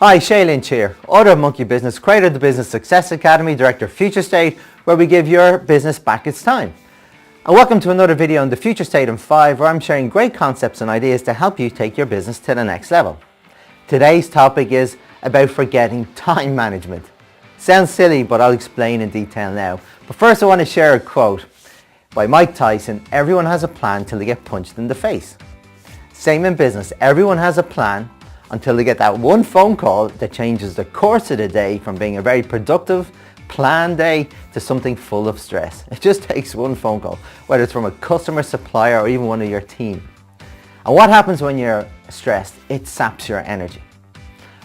Hi, Shay Lynch here, author of Monkey Business, creator of the Business Success Academy, director of Future State, where we give your business back its time. And welcome to another video on the Future State in 5, where I'm sharing great concepts and ideas to help you take your business to the next level. Today's topic is about forgetting time management. Sounds silly, but I'll explain in detail now. But first I want to share a quote by Mike Tyson: everyone has a plan till they get punched in the face. Same in business, everyone has a plan until they get that one phone call that changes the course of the day from being a very productive, planned day to something full of stress. It just takes one phone call, whether it's from a customer, supplier, or even one of your team. And what happens when you're stressed? It saps your energy.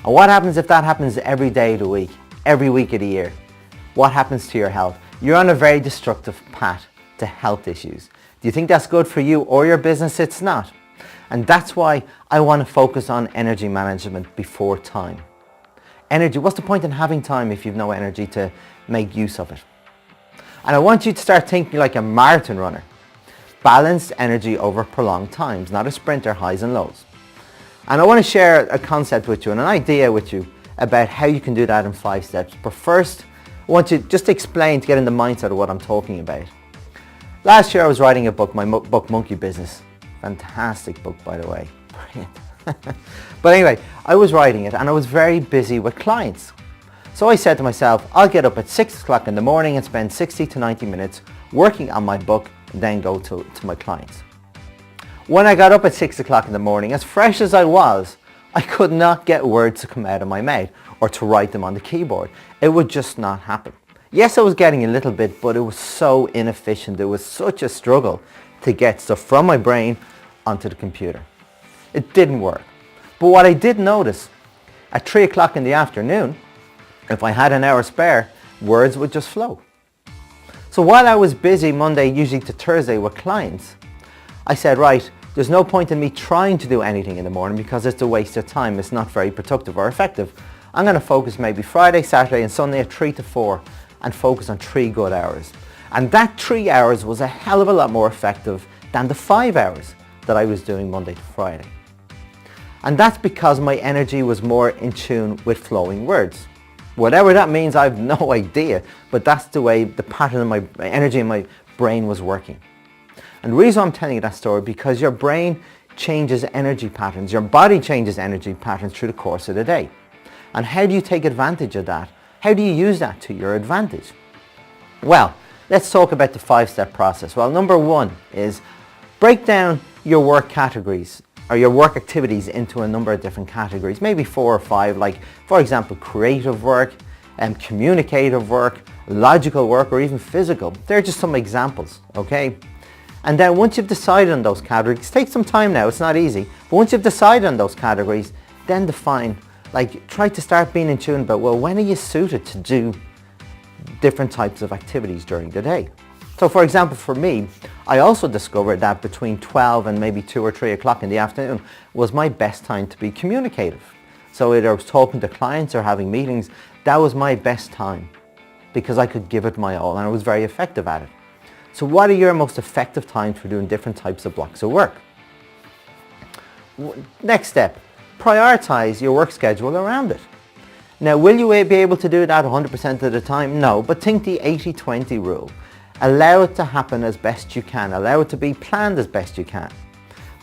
And what happens if that happens every day of the week, every week of the year? What happens to your health? You're on a very destructive path to health issues. Do you think that's good for you or your business? It's not. And that's why I want to focus on energy management before time. Energy, what's the point in having time if you've no energy to make use of it? And I want you to start thinking like a marathon runner. Balanced energy over prolonged times, not a sprinter, highs and lows. And I want to share a concept with you and an idea with you about how you can do that in 5 steps. But first, I want you just to explain, to get in the mindset of what I'm talking about. Last year I was writing a book, my book Monkey Business. Fantastic book, by the way. Brilliant. But anyway, I was writing it and I was very busy with clients. So I said to myself, I'll get up at 6 o'clock in the morning and spend 60 to 90 minutes working on my book and then go to my clients. When I got up at 6 o'clock in the morning, as fresh as I was, I could not get words to come out of my mouth or to write them on the keyboard. It would just not happen. Yes, I was getting a little bit, but it was so inefficient. It was such a struggle to get stuff from my brain onto the computer. It didn't work. But what I did notice, at 3 o'clock in the afternoon, if I had an hour spare, words would just flow. So while I was busy Monday, usually to Thursday with clients, I said, right, there's no point in me trying to do anything in the morning because it's a waste of time. It's not very productive or effective. I'm going to focus maybe Friday, Saturday and Sunday at 3 to 4 and focus on 3 good hours. And that 3 hours was a hell of a lot more effective than the 5 hours that I was doing Monday to Friday. And that's because my energy was more in tune with flowing words. Whatever that means, I have no idea, but that's the way the pattern of my energy in my brain was working. And the reason I'm telling you that story, because your brain changes energy patterns, your body changes energy patterns through the course of the day. And how do you take advantage of that? How do you use that to your advantage? Well, let's talk about the 5-step process. Well, number 1 is break down your work categories or your work activities into a number of different categories, maybe 4 or 5, like for example, creative work, communicative work, logical work, or even physical. They're just some examples, okay? And then once you've decided on those categories, take some time now, it's not easy, but once you've decided on those categories, then define, like try to start being in tune about, well, when are you suited to do different types of activities during the day. So for example, for me, I also discovered that between 12 and maybe 2 or 3 o'clock in the afternoon was my best time to be communicative. So either I was talking to clients or having meetings, that was my best time because I could give it my all and I was very effective at it. So what are your most effective times for doing different types of blocks of work? Next step, prioritize your work schedule around it. Now, will you be able to do that 100% of the time? No, but think the 80-20 rule. Allow it to happen as best you can. Allow it to be planned as best you can.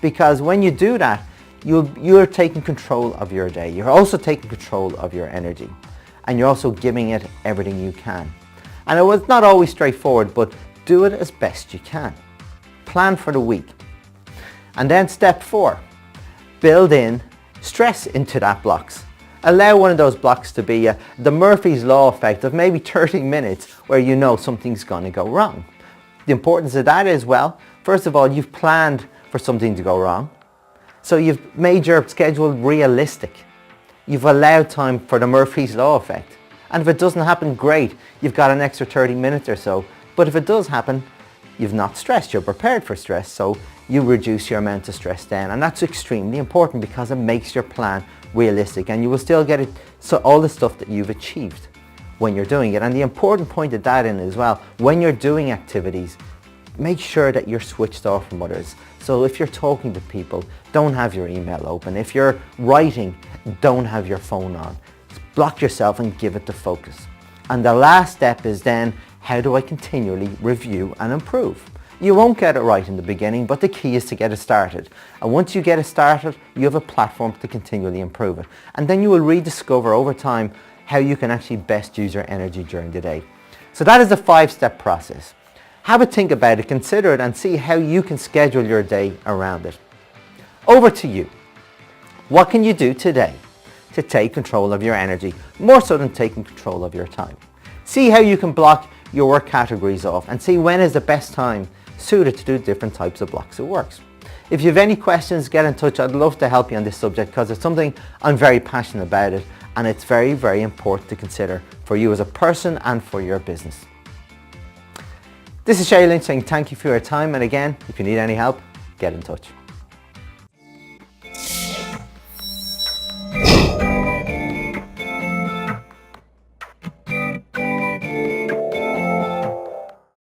Because when you do that, you're taking control of your day. You're also taking control of your energy. And you're also giving it everything you can. And it was not always straightforward, but do it as best you can. Plan for the week. And then step 4, build in stress into that blocks. Allow one of those blocks to be the Murphy's Law effect of maybe 30 minutes where you know something's going to go wrong. The importance of that is, well, first of all, you've planned for something to go wrong. So you've made your schedule realistic. You've allowed time for the Murphy's Law effect. And if it doesn't happen, great, you've got an extra 30 minutes or so. But if it does happen, you've not stressed, you're prepared for stress, so you reduce your amount of stress down. And that's extremely important because it makes your plan realistic and you will still get it, so all the stuff that you've achieved when you're doing it. And the important point of that in as well, when you're doing activities, make sure that you're switched off from others. So if you're talking to people, don't have your email open. If you're writing, don't have your phone on. Block yourself and give it the focus. And the last step is then, how do I continually review and improve? You won't get it right in the beginning, but the key is to get it started. And once you get it started, you have a platform to continually improve it. And then you will rediscover over time how you can actually best use your energy during the day. So that is a 5-step process. Have a think about it, consider it, and see how you can schedule your day around it. Over to you. What can you do today to take control of your energy, more so than taking control of your time? See how you can block your work categories off and see when is the best time suited to do different types of blocks of works. If you have any questions, get in touch. I'd love to help you on this subject because it's something I'm very passionate about it, and it's very, very important to consider for you as a person and for your business. This is Shay Lynch saying thank you for your time, and again, if you need any help, get in touch.